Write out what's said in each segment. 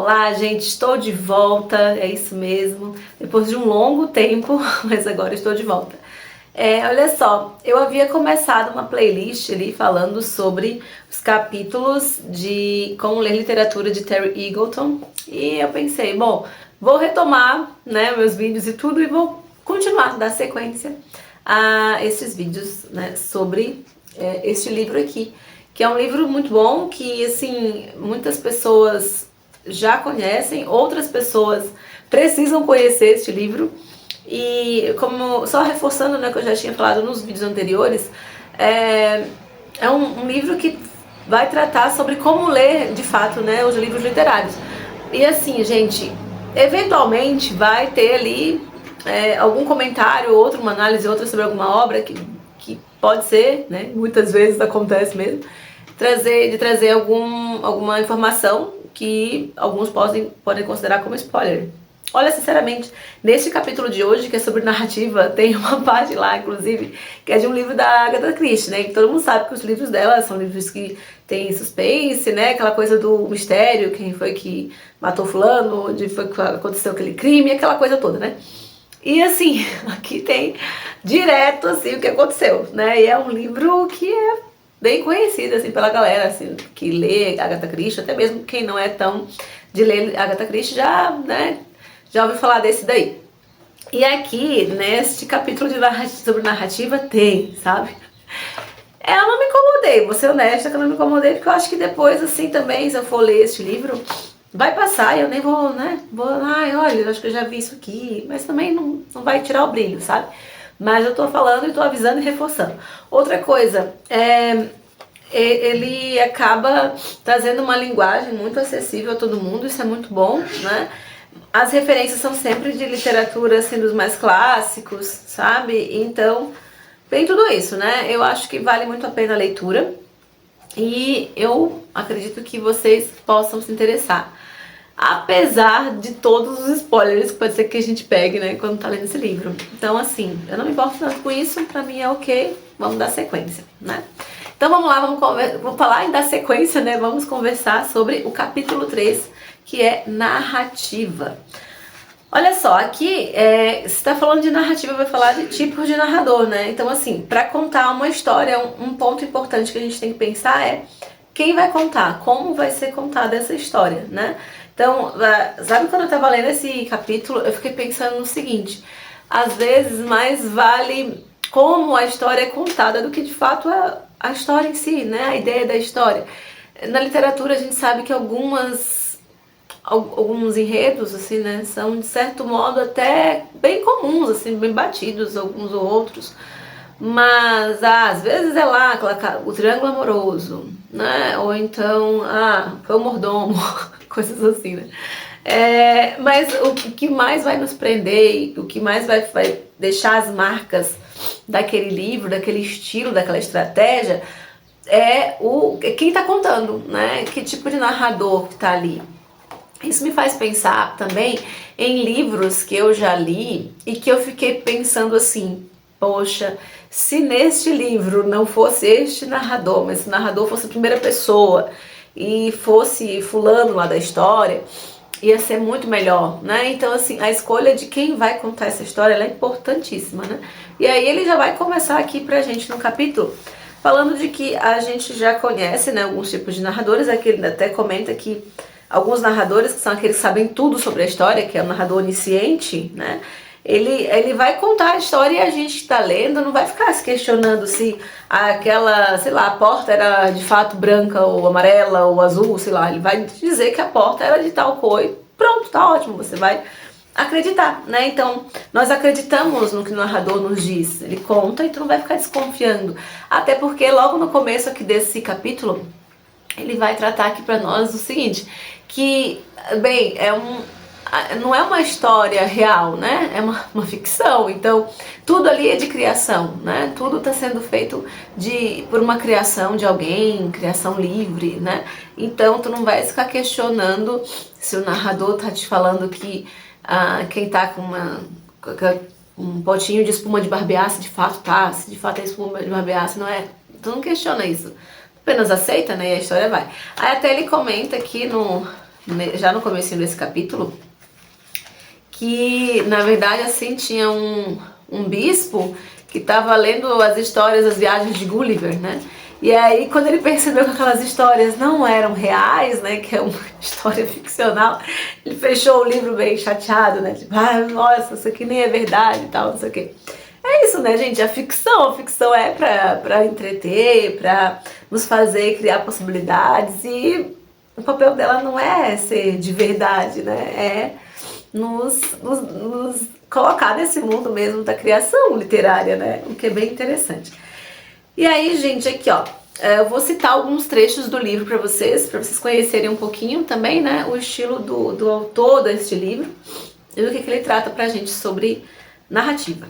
Olá, gente, estou de volta, é isso mesmo, depois de um longo tempo, mas agora estou de volta. Olha só, eu havia começado uma playlist ali falando sobre os capítulos de Como Ler Literatura de Terry Eagleton e eu pensei, bom, vou retomar, né, meus vídeos e tudo e vou continuar, dar sequência a esses vídeos, né, sobre este livro aqui, que é um livro muito bom, que assim, muitas pessoas já conhecem, outras pessoas precisam conhecer este livro. E como só reforçando, né, que eu já tinha falado nos vídeos anteriores, é um livro que vai tratar sobre como ler de fato, né, os livros literários. E assim, gente, eventualmente vai ter ali algum comentário, outra, uma análise, outra sobre alguma obra que pode ser, né, muitas vezes acontece mesmo, de trazer alguma informação que alguns podem considerar como spoiler. Olha, sinceramente, neste capítulo de hoje, que é sobre narrativa, tem uma parte lá, inclusive, que é de um livro da Agatha Christie, né? Que todo mundo sabe que os livros dela são livros que tem suspense, né? Aquela coisa do mistério, quem foi que matou fulano, onde foi que aconteceu aquele crime, aquela coisa toda, né? E assim, aqui tem direto, assim, o que aconteceu, né? E é um livro que é bem conhecido, assim, pela galera, assim, que lê Agatha Christie, até mesmo quem não é tão de ler Agatha Christie já, né, já ouviu falar desse daí. E aqui, neste capítulo sobre narrativa, tem, sabe? Eu não me incomodei, vou ser honesta que eu não me incomodei, porque eu acho que depois, assim, também, se eu for ler este livro, vai passar e eu nem vou, né, ai, olha, eu acho que eu já vi isso aqui, mas também não vai tirar o brilho, sabe? Mas eu tô falando e tô avisando e reforçando. Outra coisa, ele acaba trazendo uma linguagem muito acessível a todo mundo, isso é muito bom, né? As referências são sempre de literatura, assim, dos mais clássicos, sabe? Então, tem tudo isso, né? Eu acho que vale muito a pena a leitura e eu acredito que vocês possam se interessar. Apesar de todos os spoilers que pode ser que a gente pegue, né, quando tá lendo esse livro. Então, assim, eu não me importo tanto com isso, pra mim é ok, vamos dar sequência, né? Então vamos lá, vamos falar em dar sequência, né, vamos conversar sobre o capítulo 3, que é narrativa. Olha só, aqui, se está falando de narrativa, vai falar de tipos de narrador, né? Então, assim, para contar uma história, um ponto importante que a gente tem que pensar é quem vai contar, como vai ser contada essa história, né? Então, sabe quando eu estava lendo esse capítulo, eu fiquei pensando no seguinte, às vezes mais vale como a história é contada do que de fato a história em si, né? A ideia da história. Na literatura a gente sabe que alguns enredos, assim, né, são de certo modo até bem comuns, assim, bem batidos, alguns ou outros, mas às vezes é lá o triângulo amoroso, né, ou então, foi o mordomo, coisas assim, né. Mas o que mais vai nos prender, o que mais vai deixar as marcas daquele livro, daquele estilo, daquela estratégia, é quem está contando, né, que tipo de narrador que está ali. Isso me faz pensar também em livros que eu já li e que eu fiquei pensando assim, poxa, se neste livro não fosse este narrador, mas se o narrador fosse a primeira pessoa e fosse fulano lá da história, ia ser muito melhor, né? Então, assim, a escolha de quem vai contar essa história, ela é importantíssima, né? E aí ele já vai começar aqui pra gente no capítulo, falando de que a gente já conhece, né, alguns tipos de narradores. Aqui ele até comenta que alguns narradores, que são aqueles que sabem tudo sobre a história, que é o narrador onisciente, né? Ele vai contar a história e a gente que está lendo não vai ficar se questionando se aquela, sei lá, a porta era de fato branca ou amarela ou azul, sei lá. Ele vai dizer que a porta era de tal cor e pronto, tá ótimo, você vai acreditar, né? Então, nós acreditamos no que o narrador nos diz. Ele conta e tu não vai ficar desconfiando. Até porque logo no começo aqui desse capítulo, ele vai tratar aqui para nós o seguinte, que, bem, não é uma história real, né? É uma ficção, então tudo ali é de criação, né? Tudo está sendo feito por uma criação de alguém, criação livre, né? Então tu não vai ficar questionando se o narrador tá te falando que quem tá com um potinho de espuma de barbear, se de fato é espuma de barbear, se não é, tu não questiona isso. Apenas aceita, né, e a história vai. Aí até ele comenta aqui já no começo desse capítulo, que na verdade assim tinha um bispo que estava lendo as histórias das viagens de Gulliver, né? E aí quando ele percebeu que aquelas histórias não eram reais, né, que é uma história ficcional, ele fechou o livro bem chateado, né? Tipo, ah, nossa, isso aqui nem é verdade e tal, não sei o quê. É isso, né, gente? A ficção é pra entreter, pra nos fazer criar possibilidades, e o papel dela não é ser de verdade, né? É nos colocar nesse mundo mesmo da criação literária, né? O que é bem interessante. E aí, gente, aqui ó, eu vou citar alguns trechos do livro para vocês conhecerem um pouquinho também, né? O estilo do autor deste livro e o que ele trata pra gente sobre narrativa.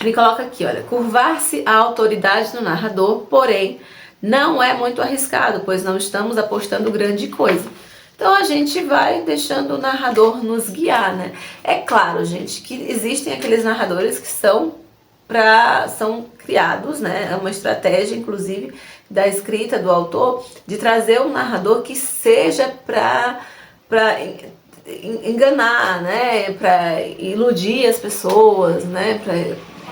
Ele coloca aqui, olha, curvar-se à autoridade do narrador, porém, não é muito arriscado, pois não estamos apostando grande coisa. Então a gente vai deixando o narrador nos guiar, né? É claro, gente, que existem aqueles narradores que são criados, né? É uma estratégia, inclusive, da escrita do autor, de trazer um narrador que seja para enganar, né? Para iludir as pessoas, né?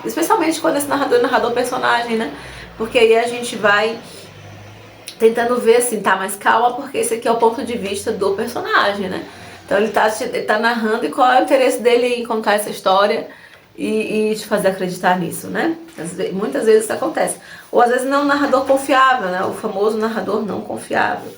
Especialmente quando esse narrador é narrador personagem, né? Porque aí a gente vai tentando ver assim, tá, mas calma, porque esse aqui é o ponto de vista do personagem, né? Então ele tá narrando, e qual é o interesse dele em contar essa história e te fazer acreditar nisso, né? Muitas vezes isso acontece. Ou às vezes não é um narrador confiável, né? O famoso narrador não confiável.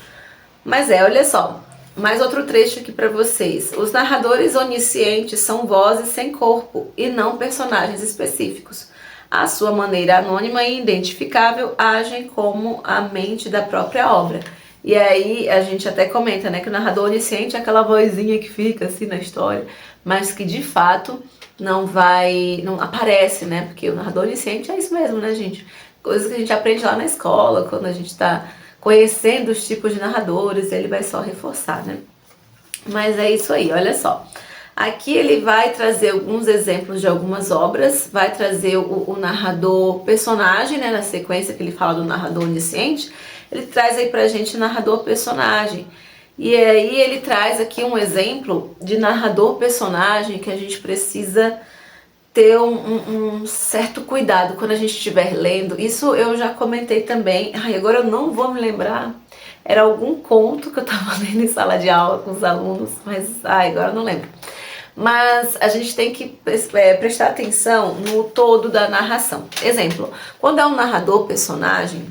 Mas olha só, mais outro trecho aqui para vocês. Os narradores oniscientes são vozes sem corpo e não personagens específicos. À sua maneira anônima e identificável, agem como a mente da própria obra. E aí a gente até comenta, né, que o narrador onisciente é aquela vozinha que fica assim na história, mas que de fato não aparece, né? Porque o narrador onisciente é isso mesmo, né, gente? Coisas que a gente aprende lá na escola, quando a gente está conhecendo os tipos de narradores, ele vai só reforçar, né? Mas é isso aí, olha só. Aqui ele vai trazer alguns exemplos de algumas obras, vai trazer o narrador personagem, né, na sequência que ele fala do narrador onisciente, ele traz aí pra gente narrador personagem. E aí ele traz aqui um exemplo de narrador personagem que a gente precisa ter um certo cuidado quando a gente estiver lendo. Isso eu já comentei também. Ai, agora eu não vou me lembrar. Era algum conto que eu tava lendo em sala de aula com os alunos, mas agora eu não lembro. Mas a gente tem que prestar atenção no todo da narração. Exemplo, quando é um narrador personagem,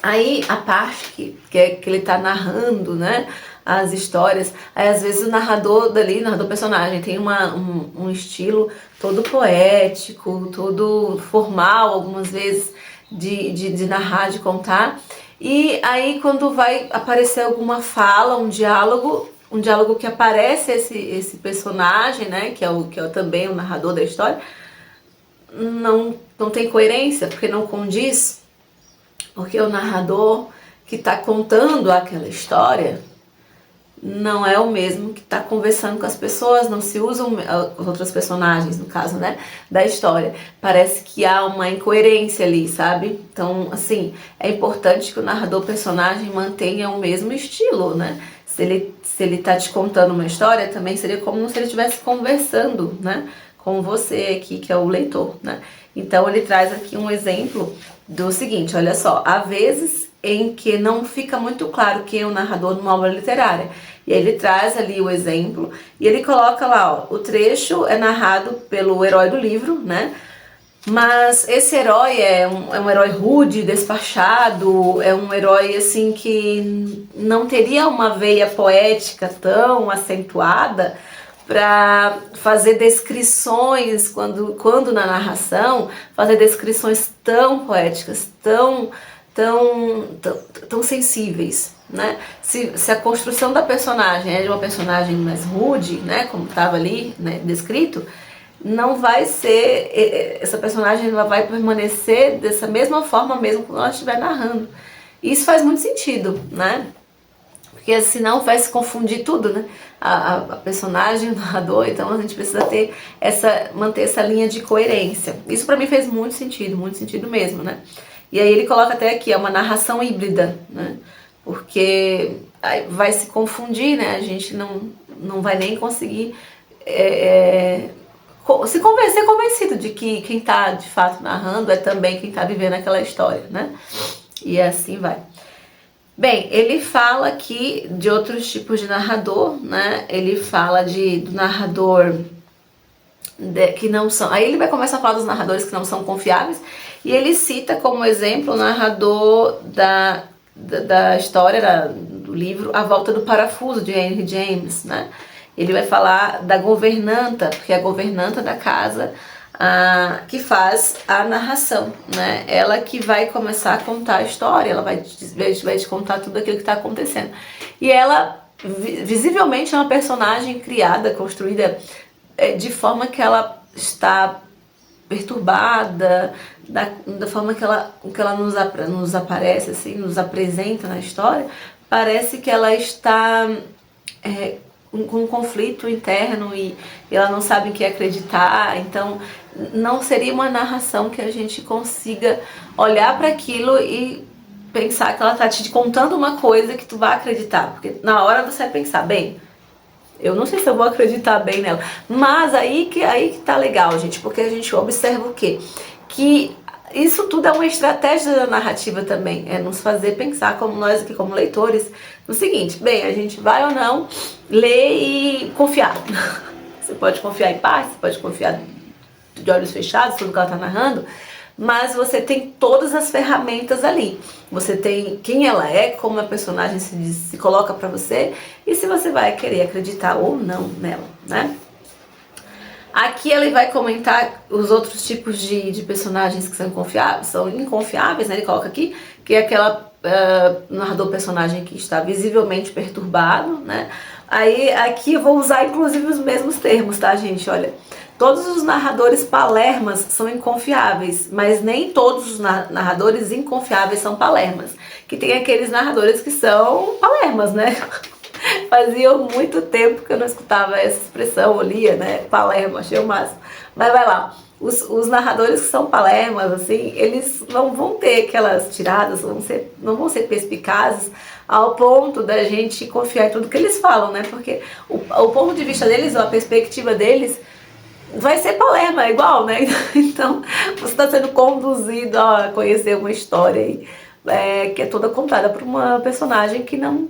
aí a parte que ele tá narrando, né, as histórias, aí às vezes o narrador personagem tem um estilo todo poético, todo formal, algumas vezes de narrar, de contar, e aí quando vai aparecer alguma fala, um diálogo que aparece esse personagem, né, que é também o narrador da história, não tem coerência, porque não condiz, porque o narrador que está contando aquela história não é o mesmo que está conversando com as pessoas, não se usam os outros personagens, no caso, né, da história. Parece que há uma incoerência ali, sabe? Então, assim, é importante que o narrador personagem mantenha o mesmo estilo, né? Se ele tá te contando uma história, também seria como se ele estivesse conversando, né, com você aqui, que é o leitor, né? Então ele traz aqui um exemplo do seguinte, olha só, há vezes em que não fica muito claro quem é o narrador numa obra literária. E aí ele traz ali o exemplo e ele coloca lá, ó, o trecho é narrado pelo herói do livro, né? Mas esse herói é um herói rude, despachado, é um herói assim que não teria uma veia poética tão acentuada para fazer descrições, quando na narração, fazer descrições tão poéticas, tão sensíveis, né? Se a construção da personagem é de uma personagem mais rude, né, como estava ali, né, descrito, não vai ser, essa personagem ela vai permanecer dessa mesma forma mesmo quando ela estiver narrando. Isso faz muito sentido, né? Porque senão vai se confundir tudo, né? A personagem, o narrador, então a gente precisa manter essa linha de coerência. Isso pra mim fez muito sentido mesmo, né? E aí ele coloca até aqui, é uma narração híbrida, né? Porque vai se confundir, né? A gente não vai nem conseguir ser convencido de que quem está de fato narrando é também quem está vivendo aquela história, né? E assim vai. Bem, ele fala aqui de outros tipos de narrador, né? Ele fala do narrador que não são... Aí ele vai começar a falar dos narradores que não são confiáveis, e ele cita como exemplo o narrador da história do livro A Volta do Parafuso, de Henry James, né? Ele vai falar da governanta, porque é a governanta da casa que faz a narração, né? Ela que vai começar a contar a história, ela vai te contar tudo aquilo que está acontecendo. E ela, visivelmente, é uma personagem criada, construída de forma que ela está perturbada, da forma que ela nos aparece, assim, nos apresenta na história. Parece que ela está com um conflito interno e ela não sabe em que acreditar. Então não seria uma narração que a gente consiga olhar para aquilo e pensar que ela está te contando uma coisa que tu vai acreditar, porque na hora você vai pensar, bem, eu não sei se eu vou acreditar bem nela, mas aí que tá legal, gente, porque a gente observa o quê? Que isso tudo é uma estratégia da narrativa também, é nos fazer pensar, como nós aqui como leitores, no seguinte, bem, a gente vai ou não ler e confiar. Você pode confiar em paz, você pode confiar de olhos fechados, tudo que ela está narrando, mas você tem todas as ferramentas ali. Você tem quem ela é, como a personagem se coloca para você, e se você vai querer acreditar ou não nela, né? Aqui ele vai comentar os outros tipos de personagens que são inconfiáveis, né? Ele coloca aqui que é aquela narrador personagem que está visivelmente perturbado, né? Aí aqui eu vou usar inclusive os mesmos termos, tá, gente? Olha, todos os narradores palermas são inconfiáveis, mas nem todos os narradores inconfiáveis são palermas. Que tem aqueles narradores que são palermas, né? Fazia muito tempo que eu não escutava essa expressão, ou lia, né? Palermo, achei o máximo. Mas vai lá, os narradores que são palermas, assim, eles não vão ter aquelas tiradas, não vão ser perspicazes ao ponto da gente confiar em tudo que eles falam, né? Porque o ponto de vista deles, ou a perspectiva deles, vai ser palerma, igual, né? Então, você está sendo conduzido a conhecer uma história aí, que é toda contada por uma personagem que não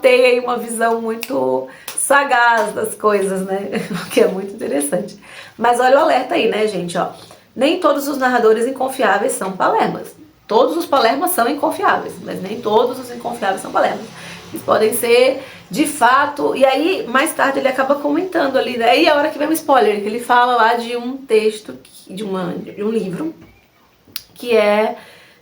tem aí uma visão muito sagaz das coisas, né? O que é muito interessante. Mas olha o alerta aí, né, gente? Ó, nem todos os narradores inconfiáveis são palermas. Todos os palermas são inconfiáveis, mas nem todos os inconfiáveis são palermas. Eles podem ser, de fato, e aí mais tarde ele acaba comentando ali, né? E a hora que vem um spoiler, que ele fala lá de um texto, de um livro, que é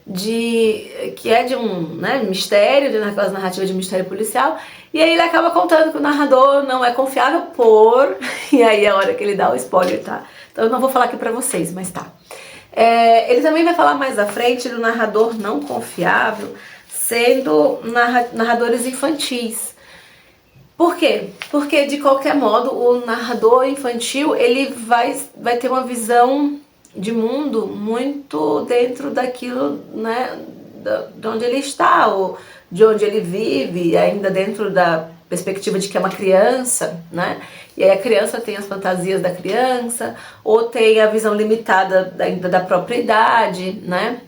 de um, né, mistério, de aquelas narrativas de mistério policial, e aí ele acaba contando que o narrador não é confiável e aí é a hora que ele dá o spoiler, tá? Então eu não vou falar aqui pra vocês, mas tá. Ele também vai falar mais à frente do narrador não confiável, sendo narradores infantis. Por quê? Porque de qualquer modo o narrador infantil ele vai ter uma visão de mundo muito dentro daquilo, né, de onde ele está, ou de onde ele vive, ainda dentro da perspectiva de que é uma criança, né? E aí a criança tem as fantasias da criança, ou tem a visão limitada ainda da própria idade, né?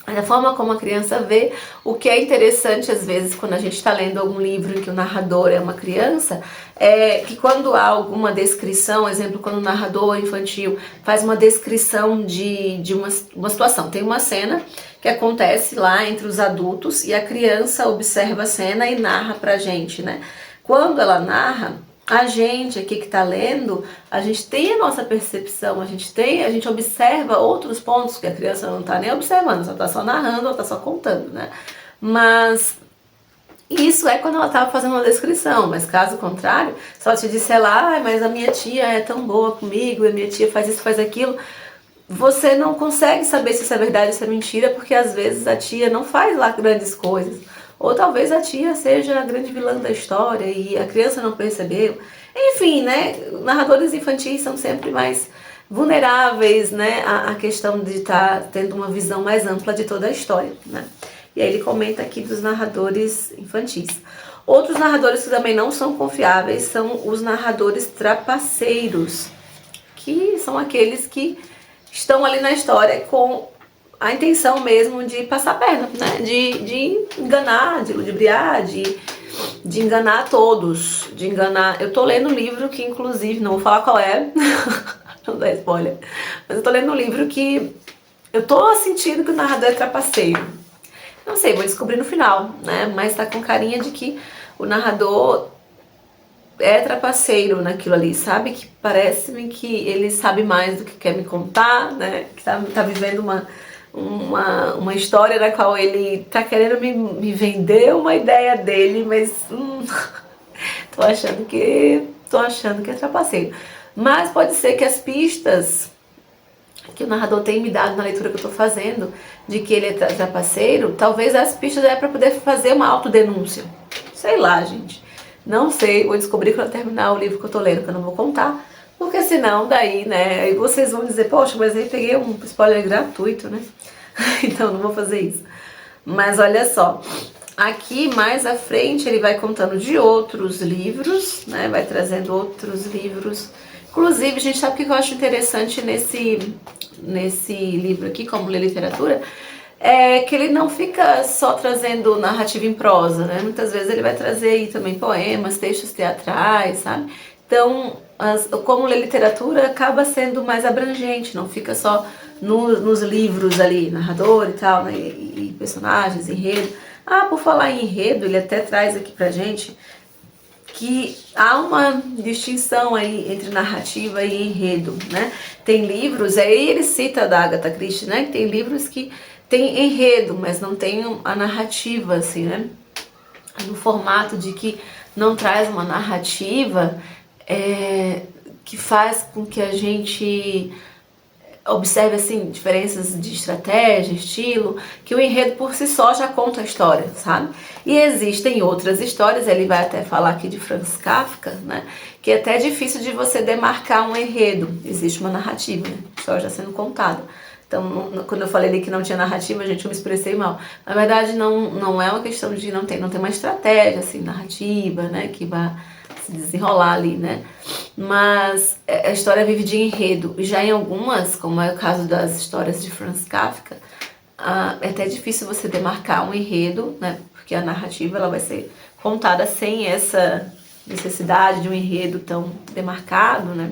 A forma como a criança vê, o que é interessante às vezes quando a gente está lendo algum livro em que o narrador é uma criança, é que quando há alguma descrição, exemplo, quando o narrador infantil faz uma descrição de uma situação, tem uma cena que acontece lá entre os adultos e a criança observa a cena e narra pra gente, né? Quando ela narra, a gente aqui que está lendo, a gente tem a nossa percepção, a gente observa outros pontos que a criança não está nem observando, só está só narrando, ela está só contando, né? Mas isso é quando ela estava fazendo uma descrição, mas caso contrário, se ela te disser lá, mas a minha tia é tão boa comigo, a minha tia faz isso, faz aquilo, você não consegue saber se isso é verdade ou se é mentira, porque às vezes a tia não faz lá grandes coisas. Ou talvez a tia seja a grande vilã da história e a criança não percebeu. Enfim, né? Narradores infantis são sempre mais vulneráveis, né? À questão de estar tendo uma visão mais ampla de toda a história, né? E aí ele comenta aqui dos narradores infantis. Outros narradores que também não são confiáveis são os narradores trapaceiros, que são aqueles que estão ali na história com a intenção mesmo de passar a perna, né? De enganar, de ludibriar, de enganar todos, de enganar. Eu tô lendo um livro que, inclusive, não vou falar qual é, não dá spoiler, mas eu tô lendo um livro que eu tô sentindo que o narrador é trapaceiro. Não sei, vou descobrir no final, né? Mas tá com carinha de que o narrador é trapaceiro naquilo ali, sabe? Que parece-me que ele sabe mais do que quer me contar, né? Que tá vivendo uma história na qual ele tá querendo me vender uma ideia dele, mas tô achando que é trapaceiro. Mas pode ser que as pistas que o narrador tem me dado na leitura que eu tô fazendo, de que ele é trapaceiro, talvez as pistas é para poder fazer uma autodenúncia. Sei lá, gente. Não sei, vou descobrir quando eu terminar o livro que eu tô lendo, que eu não vou contar, porque senão daí, né, aí vocês vão dizer, poxa, mas aí peguei um spoiler gratuito, né? Então não vou fazer isso. Mas olha só, aqui mais à frente ele vai contando de outros livros, né? Vai trazendo outros livros. Inclusive, gente, sabe o que eu acho interessante nesse livro aqui, como ler literatura? É que ele não fica só trazendo narrativa em prosa, né? Muitas vezes ele vai trazer aí também poemas, textos teatrais, sabe? Então, como ler literatura acaba sendo mais abrangente, não fica só nos livros ali, narrador e tal, né? E personagens, enredo. Ah, por falar em enredo, ele até traz aqui pra gente que há uma distinção aí entre narrativa e enredo, né? Tem livros, aí ele cita da Agatha Christie, né? Tem livros que tem enredo, mas não tem a narrativa, assim, né? No formato de que não traz uma narrativa que faz com que a gente observe, assim, diferenças de estratégia, estilo, que o enredo por si só já conta a história, sabe? E existem outras histórias, ele vai até falar aqui de Franz Kafka, né? Que é até difícil de você demarcar um enredo, existe uma narrativa, né? A história já sendo contada. Então, quando eu falei ali que não tinha narrativa, gente, eu me expressei mal. Na verdade, não é uma questão de não ter uma estratégia, assim, narrativa, né? Que vai se desenrolar ali, né? Mas a história vive de enredo. Já em algumas, como é o caso das histórias de Franz Kafka, é até difícil você demarcar um enredo, né? Porque a narrativa ela vai ser contada sem essa necessidade de um enredo tão demarcado, né?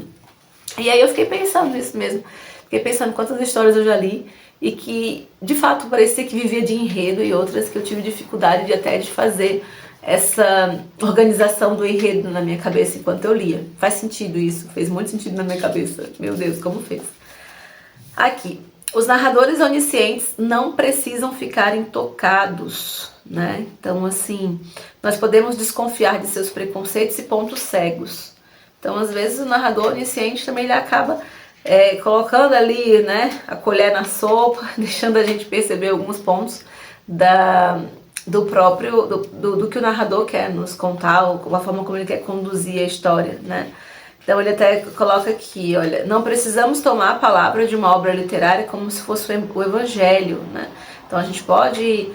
E aí eu fiquei pensando nisso mesmo. Fiquei pensando quantas histórias eu já li e que, de fato, parecia que vivia de enredo e outras que eu tive dificuldade de fazer essa organização do enredo na minha cabeça enquanto eu lia. Faz sentido isso, fez muito sentido na minha cabeça. Meu Deus, como fez. Aqui, os narradores oniscientes não precisam ficar intocados, né? Então, assim, nós podemos desconfiar de seus preconceitos e pontos cegos. Então, às vezes, o narrador onisciente também ele acaba colocando ali, né, a colher na sopa, deixando a gente perceber alguns pontos do que o narrador quer nos contar, ou a forma como ele quer conduzir a história, né? Então ele até coloca aqui, olha, não precisamos tomar a palavra de uma obra literária como se fosse o evangelho, né? Então a gente pode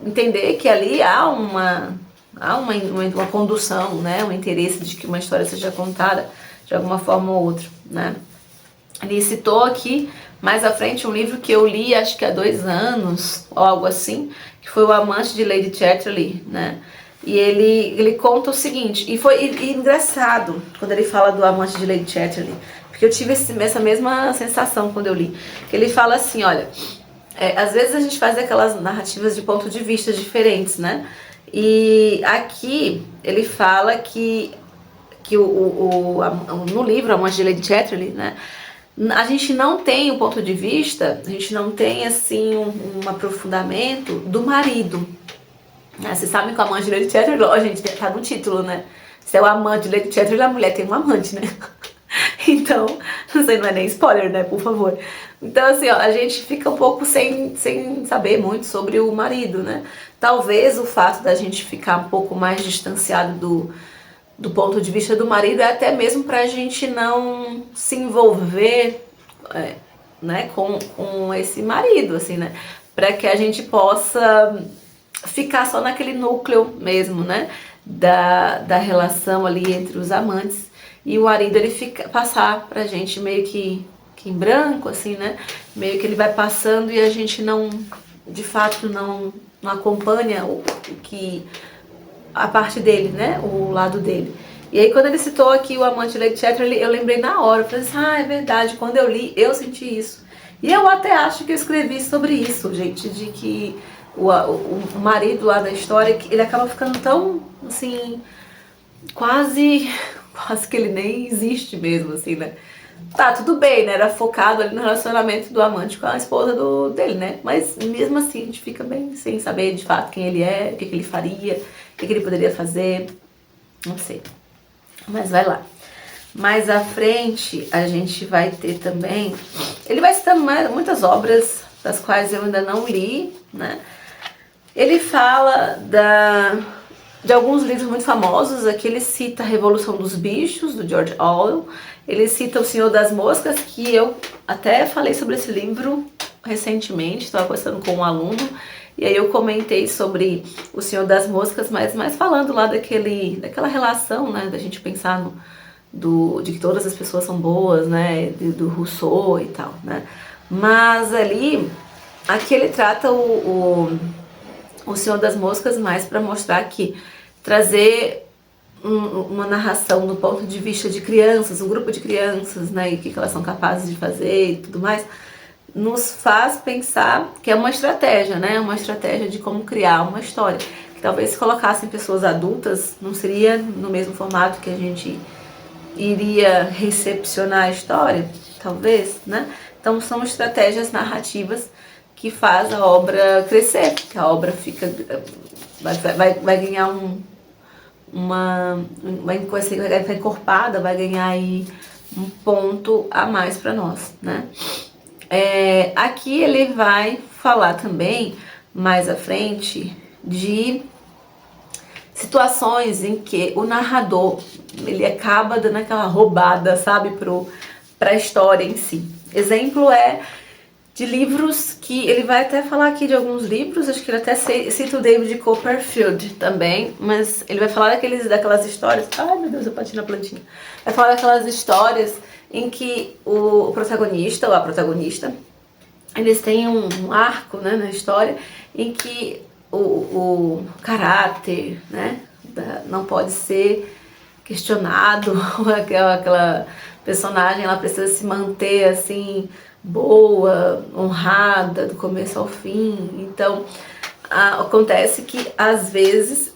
entender que ali há uma condução, né? Um interesse de que uma história seja contada de alguma forma ou outra, né? Ele citou aqui, mais à frente, um livro que eu li, acho que há 2 anos, ou algo assim, que foi O Amante de Lady Chatterley, né? E ele conta o seguinte, e foi engraçado quando ele fala do Amante de Lady Chatterley, porque eu tive essa mesma sensação quando eu li, que ele fala assim, olha, às vezes a gente faz aquelas narrativas de pontos de vista diferentes, né? E aqui ele fala que no livro Amante de Lady Chatterley, né? A gente não tem um ponto de vista, a gente não tem assim um aprofundamento do marido. Vocês sabem que o amante de Lady Chatterley, gente, tá no título, né? Se é o amante de Lady Chatterley, a mulher tem um amante, né? Então, não sei, não é nem spoiler, né? Por favor. Então, assim, ó, a gente fica um pouco sem saber muito sobre o marido, né? Talvez o fato da gente ficar um pouco mais distanciado do ponto de vista do marido é até mesmo pra gente não se envolver né, com esse marido, assim, né? Pra que a gente possa ficar só naquele núcleo mesmo, né, da relação ali entre os amantes, e o marido ele fica, passar pra gente meio que em branco, assim, né, meio que ele vai passando e a gente não, de fato, não acompanha o que, a parte dele, né, o lado dele. E aí quando ele citou aqui o amante Lady Chatterley, eu lembrei na hora, eu falei assim, é verdade, quando eu li, eu senti isso. E eu até acho que eu escrevi sobre isso, gente, de que o marido lá da história, ele acaba ficando tão, assim, quase que ele nem existe mesmo, assim, né? Tá, tudo bem, né? Era focado ali no relacionamento do amante com a esposa dele, né? Mas mesmo assim, a gente fica bem sem saber de fato quem ele é, o que ele faria, o que ele poderia fazer, não sei. Mas vai lá. Mais à frente, a gente vai ter também... Ele vai citando muitas obras, das quais eu ainda não li, né? Ele fala de alguns livros muito famosos. Aqui ele cita A Revolução dos Bichos, do George Orwell. Ele cita O Senhor das Moscas, que eu até falei sobre esse livro recentemente, estava conversando com um aluno, e aí eu comentei sobre O Senhor das Moscas, mas falando lá daquela relação, né, da gente pensar de que todas as pessoas são boas, né, do Rousseau e tal, né. Mas ali, aqui ele trata o Senhor das Moscas mais para mostrar que trazer uma narração do ponto de vista de crianças, um grupo de crianças, né, e o que elas são capazes de fazer e tudo mais, nos faz pensar que é uma estratégia, né, uma estratégia de como criar uma história. Que talvez se colocassem pessoas adultas, não seria no mesmo formato que a gente iria recepcionar a história, talvez, né? Então são estratégias narrativas que faz a obra crescer, que a obra fica, vai ganhar vai ser encorpada, vai ganhar aí um ponto a mais para nós, né? Aqui ele vai falar também, mais à frente, de situações em que o narrador, ele acaba dando aquela roubada, sabe, para a história em si. Exemplo de livros que ele vai até falar aqui de alguns livros, acho que ele até cita o David Copperfield também, mas ele vai falar daquelas histórias, ai meu Deus, eu bati na plantinha, vai falar daquelas histórias em que o protagonista ou a protagonista, eles têm um arco, né, na história em que o caráter, né, não pode ser questionado, aquela personagem ela precisa se manter assim boa, honrada do começo ao fim. Então acontece que às vezes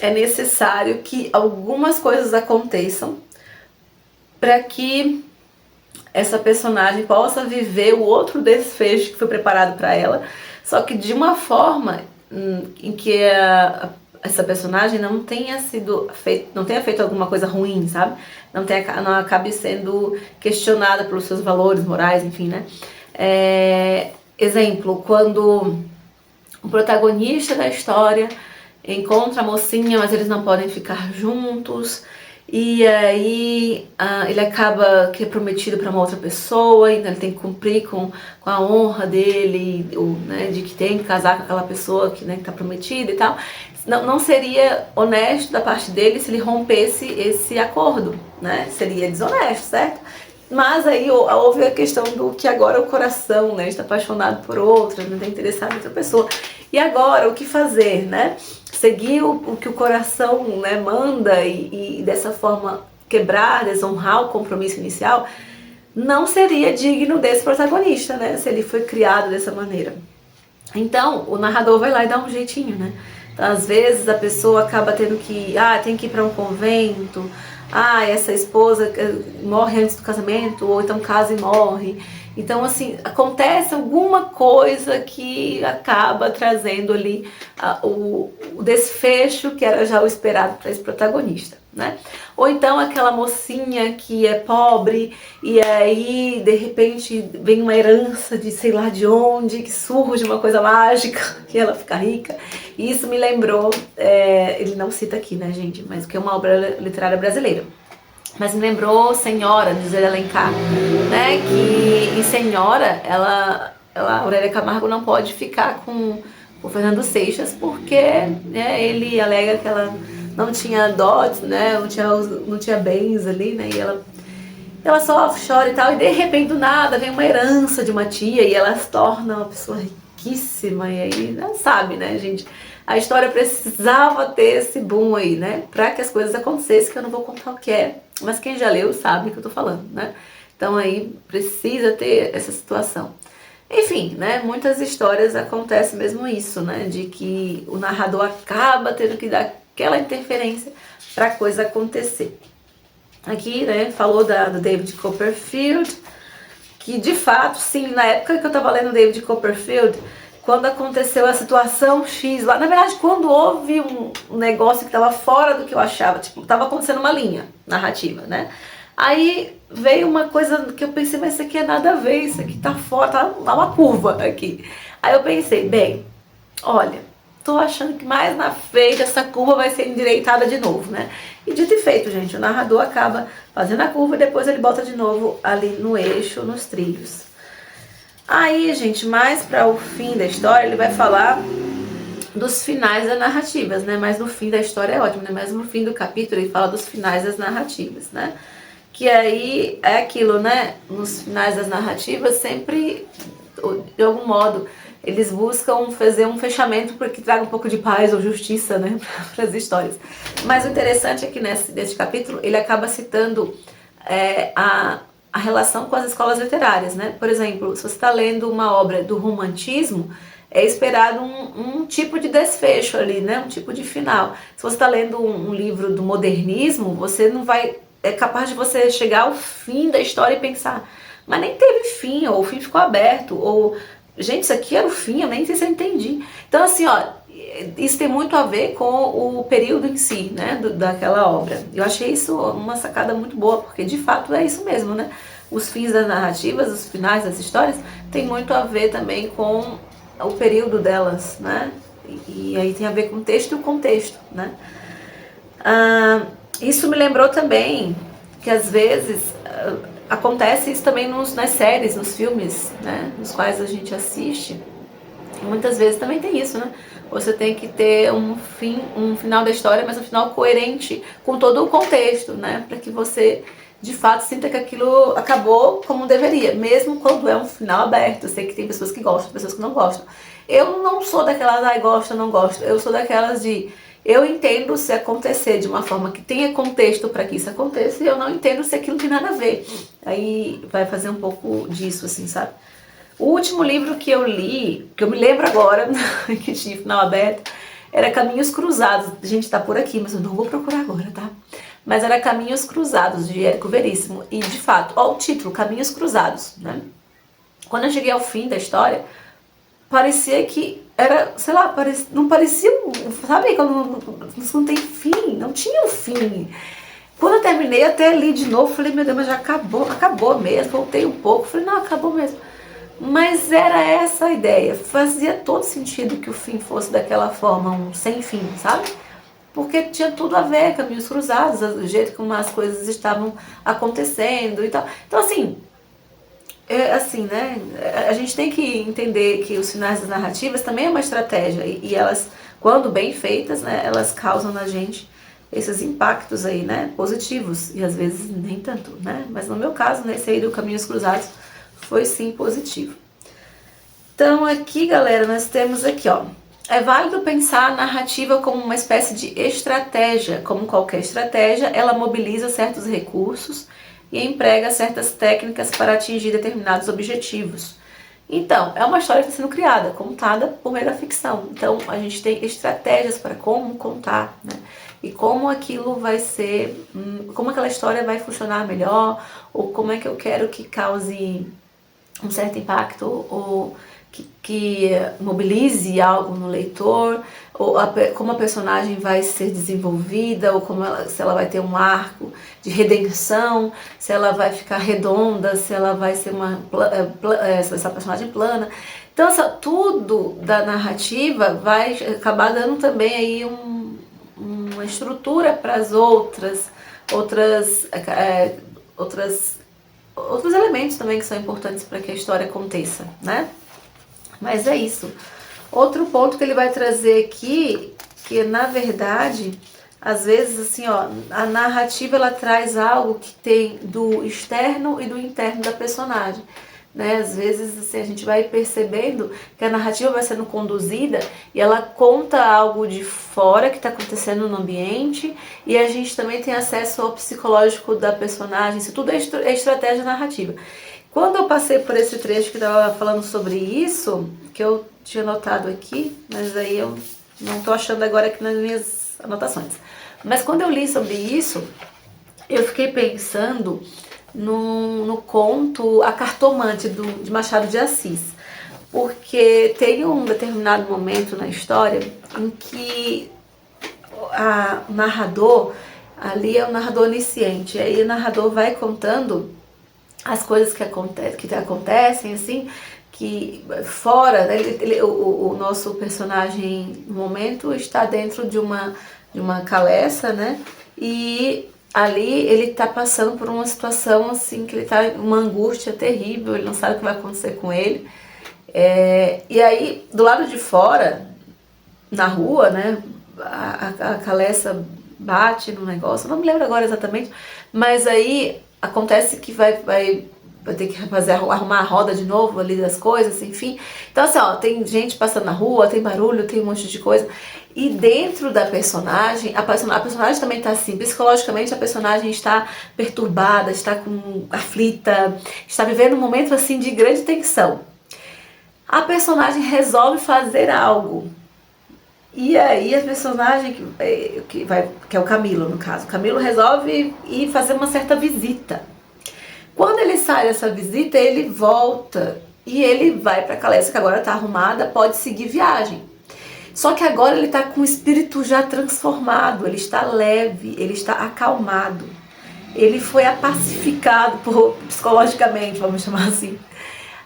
é necessário que algumas coisas aconteçam para que essa personagem possa viver o outro desfecho que foi preparado para ela, só que de uma forma em que essa personagem não tenha feito alguma coisa ruim, sabe? Não acabe sendo questionada pelos seus valores morais, enfim, né? Exemplo, quando o protagonista da história encontra a mocinha, mas eles não podem ficar juntos, e aí ele acaba que é prometido para uma outra pessoa, e ele tem que cumprir com a honra dele, né, de que tem que casar com aquela pessoa que, né, que tá prometida e tal. Não seria honesto da parte dele se ele rompesse esse acordo, né? Seria desonesto, certo? Mas aí houve a questão do que agora o coração, né, está apaixonado por outra, não está interessado em outra pessoa. E agora, o que fazer, né? Seguir o que o coração, né, manda e dessa forma quebrar, desonrar o compromisso inicial, não seria digno desse protagonista, né? Se ele foi criado dessa maneira. Então, o narrador vai lá e dá um jeitinho, né? Então, às vezes a pessoa acaba tendo que, tem que ir para um convento, essa esposa morre antes do casamento, ou então casa e morre. Então, assim, acontece alguma coisa que acaba trazendo ali o desfecho que era já o esperado para esse protagonista, né? Ou então aquela mocinha que é pobre e aí, de repente, vem uma herança de sei lá de onde, que surge uma coisa mágica e ela fica rica. E isso me lembrou, ele não cita aqui, né, gente, mas que é uma obra literária brasileira. Mas me lembrou Senhora, de José de Alencar, né? Que em Senhora, a Aurélia Camargo não pode ficar com o Fernando Seixas, porque né, ele alega que ela não tinha dotes, né, não tinha bens ali, né, e ela sofre, chora e tal, e de repente do nada vem uma herança de uma tia e ela se torna uma pessoa riquíssima, e aí, né, sabe, né, gente, a história precisava ter esse boom aí, né, pra que as coisas acontecessem, que eu não vou contar o que é, mas quem já leu sabe o que eu tô falando, né, então aí precisa ter essa situação. Enfim, né, muitas histórias acontece mesmo isso, né, de que o narrador acaba tendo que dar aquela interferência para a coisa acontecer. Aqui, né, falou do David Copperfield, que de fato, sim, na época que eu estava lendo David Copperfield, quando aconteceu a situação X lá, na verdade, quando houve um negócio que estava fora do que eu achava, tipo, estava acontecendo uma linha narrativa, né, aí veio uma coisa que eu pensei, mas isso aqui é nada a ver, isso aqui tá fora, tá uma curva aqui. Aí eu pensei, bem, olha, tô achando que mais na frente essa curva vai ser endireitada de novo, né? E dito e feito, gente, o narrador acaba fazendo a curva e depois ele bota de novo ali no eixo, nos trilhos. Aí, gente, mais para o fim da história, ele vai falar dos finais das narrativas, né? Mas no fim da história é ótimo, né? Mas no fim do capítulo ele fala dos finais das narrativas, né? Que aí é aquilo, né? Nos finais das narrativas sempre, de algum modo, eles buscam fazer um fechamento para que traga um pouco de paz ou justiça, né, para as histórias. Mas o interessante é que nesse capítulo ele acaba citando a relação com as escolas literárias, né? Por exemplo, se você está lendo uma obra do romantismo, é esperado um tipo de desfecho ali, né? Um tipo de final. Se você está lendo um livro do modernismo, você não vai... É capaz de você chegar ao fim da história e pensar, mas nem teve fim, ou o fim ficou aberto, ou... Gente, isso aqui era o fim, eu nem sei se eu entendi. Então, assim, ó, isso tem muito a ver com o período em si, né, daquela obra. Eu achei isso uma sacada muito boa, porque de fato é isso mesmo, né? Os fins das narrativas, os finais das histórias, tem muito a ver também com o período delas, né? E aí tem a ver com o texto e o contexto, né? Isso me lembrou também que às vezes acontece isso também nas séries, nos filmes, né, nos quais a gente assiste. E muitas vezes também tem isso, né? Você tem que ter um final da história, mas um final coerente com todo o contexto, né? Para que você de fato sinta que aquilo acabou como deveria, mesmo quando é um final aberto. Eu sei que tem pessoas que gostam, pessoas que não gostam. Eu não sou daquelas, gosto, não gosto. Eu sou daquelas de... Eu entendo se acontecer de uma forma que tenha contexto para que isso aconteça, e eu não entendo se aquilo tem nada a ver. Aí vai fazer um pouco disso, assim, sabe? O último livro que eu li, que eu me lembro agora, que tinha final aberto, era Caminhos Cruzados. A gente tá por aqui, mas eu não vou procurar agora, tá? Mas era Caminhos Cruzados, de Érico Veríssimo. E, de fato, ó o título, Caminhos Cruzados, né? Quando eu cheguei ao fim da história, parecia que era, sei lá, não parecia, sabe, quando não tem fim, não tinha um fim. Quando eu terminei, até li de novo, falei, meu Deus, mas já acabou mesmo, voltei um pouco, falei, não, acabou mesmo. Mas era essa a ideia, fazia todo sentido que o fim fosse daquela forma, um sem fim, sabe? Porque tinha tudo a ver, caminhos cruzados, o jeito como as coisas estavam acontecendo e tal. Então, assim, né, a gente tem que entender que os finais das narrativas também é uma estratégia, e elas, quando bem feitas, né, elas causam na gente esses impactos aí, né, positivos, e às vezes nem tanto, né, mas no meu caso, nesse aí do Caminhos Cruzados, foi sim positivo. Então aqui, galera, nós temos aqui, ó, é válido pensar a narrativa como uma espécie de estratégia. Como qualquer estratégia, ela mobiliza certos recursos e emprega certas técnicas para atingir determinados objetivos. Então, é uma história que está sendo criada, contada por meio da ficção. Então, a gente tem estratégias para como contar, né? E como aquilo vai ser, como aquela história vai funcionar melhor, ou como é que eu quero que cause um certo impacto, ou que mobilize algo no leitor, ou como a personagem vai ser desenvolvida, ou se ela vai ter um arco de redenção, se ela vai ficar redonda, se ela vai ser essa personagem plana. Então, tudo da narrativa vai acabar dando também aí uma estrutura para as outros elementos também que são importantes para que a história aconteça, né? Mas é isso. Outro ponto que ele vai trazer aqui, que na verdade, às vezes assim, ó, a narrativa ela traz algo que tem do externo e do interno da personagem. Né? Às vezes assim, a gente vai percebendo que a narrativa vai sendo conduzida e ela conta algo de fora que está acontecendo no ambiente, e a gente também tem acesso ao psicológico da personagem. Isso tudo é estratégia narrativa. Quando eu passei por esse trecho que estava falando sobre isso, que eu tinha notado aqui, mas aí eu não estou achando agora aqui nas minhas anotações. Mas quando eu li sobre isso, eu fiquei pensando no conto A Cartomante, de Machado de Assis. Porque tem um determinado momento na história em que o narrador, ali é o narrador onisciente, aí o narrador vai contando as coisas que acontecem, assim, que fora, o nosso personagem no momento está dentro de uma caleça, né? E ali ele está passando por uma situação assim, que ele está uma angústia terrível, ele não sabe o que vai acontecer com ele. E aí, do lado de fora, na rua, né, a caleça bate no negócio, não me lembro agora exatamente, mas aí acontece que vai ter que arrumar a roda de novo ali das coisas, enfim. Então assim, ó, tem gente passando na rua, tem barulho, tem um monte de coisa. E dentro da personagem, a personagem também está assim, psicologicamente a personagem está perturbada, está aflita, está vivendo um momento assim de grande tensão. A personagem resolve fazer algo. E aí a personagem que é o Camilo, no caso, o Camilo resolve ir fazer uma certa visita. Quando ele sai dessa visita, ele volta e ele vai para a caleça, que agora está arrumada, pode seguir viagem. Só que agora ele está com o espírito já transformado, ele está leve, ele está acalmado. Ele foi apacificado psicologicamente, vamos chamar assim.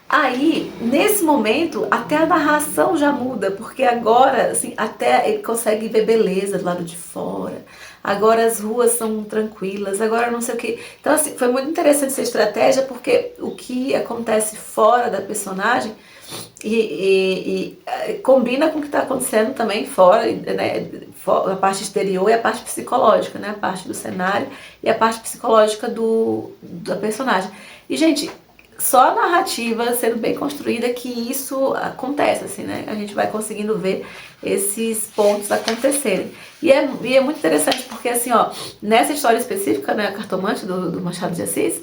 Aí, nesse momento, até a narração já muda, porque agora, assim, até ele consegue ver beleza do lado de fora. Agora as ruas são tranquilas, agora não sei o que. Então, assim, foi muito interessante essa estratégia, porque o que acontece fora da personagem combina com o que está acontecendo também fora, né? A parte exterior e a parte psicológica, né? A parte do cenário e a parte psicológica da personagem. E, gente, só a narrativa sendo bem construída que isso acontece, assim, né? A gente vai conseguindo ver esses pontos acontecerem. E é muito interessante porque, assim, ó, nessa história específica, né, a Cartomante do Machado de Assis,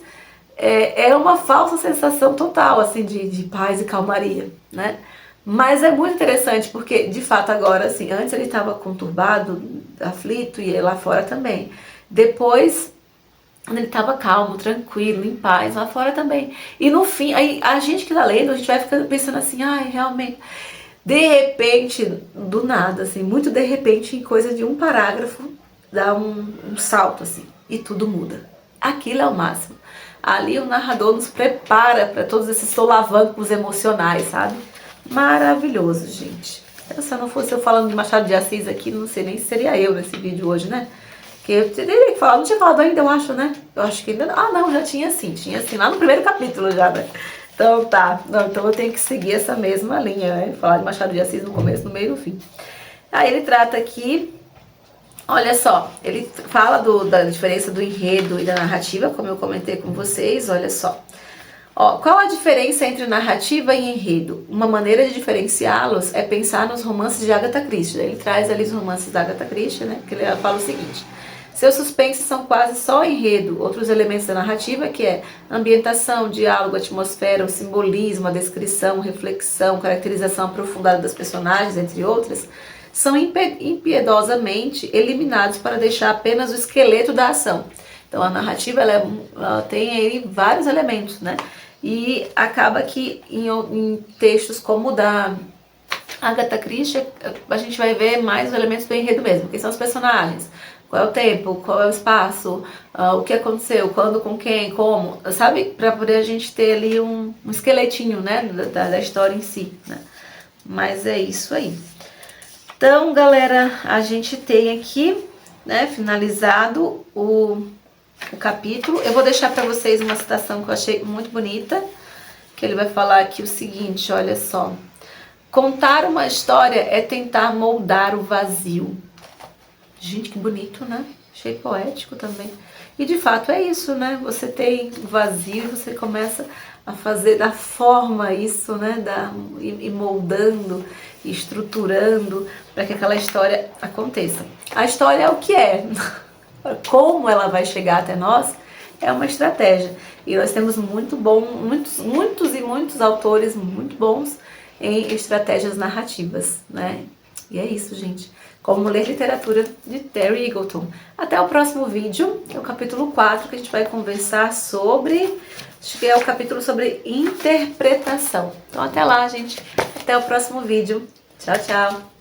é uma falsa sensação total, assim, de paz e calmaria, né? Mas é muito interessante porque, de fato, agora, assim, antes ele estava conturbado, aflito, e lá fora também. Depois, quando ele estava calmo, tranquilo, em paz, lá fora também. E no fim, aí a gente que tá lendo, a gente vai ficando pensando assim, ai, realmente. De repente, do nada, assim, muito de repente, em coisa de um parágrafo, dá um salto, assim, e tudo muda. Aquilo é o máximo. Ali o narrador nos prepara para todos esses solavancos emocionais, sabe? Maravilhoso, gente. Se não fosse eu falando de Machado de Assis aqui, não sei nem se seria eu nesse vídeo hoje, né? Que eu teria que falar, não tinha falado ainda, eu acho, né? Eu acho que ainda não. Ah, não, já tinha sim, lá no primeiro capítulo já, né? Então tá, não, então eu tenho que seguir essa mesma linha, né? Falar de Machado de Assis no começo, no meio e no fim. Aí ele trata aqui, olha só, ele fala da diferença do enredo e da narrativa, como eu comentei com vocês, olha só. Ó, qual a diferença entre narrativa e enredo? Uma maneira de diferenciá-los é pensar nos romances de Agatha Christie. Ele traz ali os romances da Agatha Christie, né? Que ele fala o seguinte: seus suspenses são quase só enredo, outros elementos da narrativa, que é ambientação, diálogo, atmosfera, o simbolismo, a descrição, reflexão, caracterização aprofundada das personagens, entre outras, são impiedosamente eliminados para deixar apenas o esqueleto da ação. Então a narrativa ela tem aí vários elementos, né? E acaba que em textos como o da Agatha Christie, a gente vai ver mais os elementos do enredo mesmo, que são os personagens. Qual é o tempo, qual é o espaço, o que aconteceu, quando, com quem, como, sabe? Para poder a gente ter ali um esqueletinho, né, da história em si, né? Mas é isso aí. Então, galera, a gente tem aqui, né, finalizado o capítulo. Eu vou deixar para vocês uma citação que eu achei muito bonita, que ele vai falar aqui o seguinte, olha só. Contar uma história é tentar moldar o vazio. Gente, que bonito, né? Achei poético também. E de fato é isso, né? Você tem vazio, você começa a fazer da forma isso, né? E moldando, e estruturando para que aquela história aconteça. A história é o que é. Como ela vai chegar até nós é uma estratégia. E nós temos muitos autores muito bons em estratégias narrativas, né? E é isso, gente. Como ler literatura de Terry Eagleton. Até o próximo vídeo, é o capítulo 4, que a gente vai conversar sobre... Acho que é o capítulo sobre interpretação. Então até lá, gente. Até o próximo vídeo. Tchau, tchau.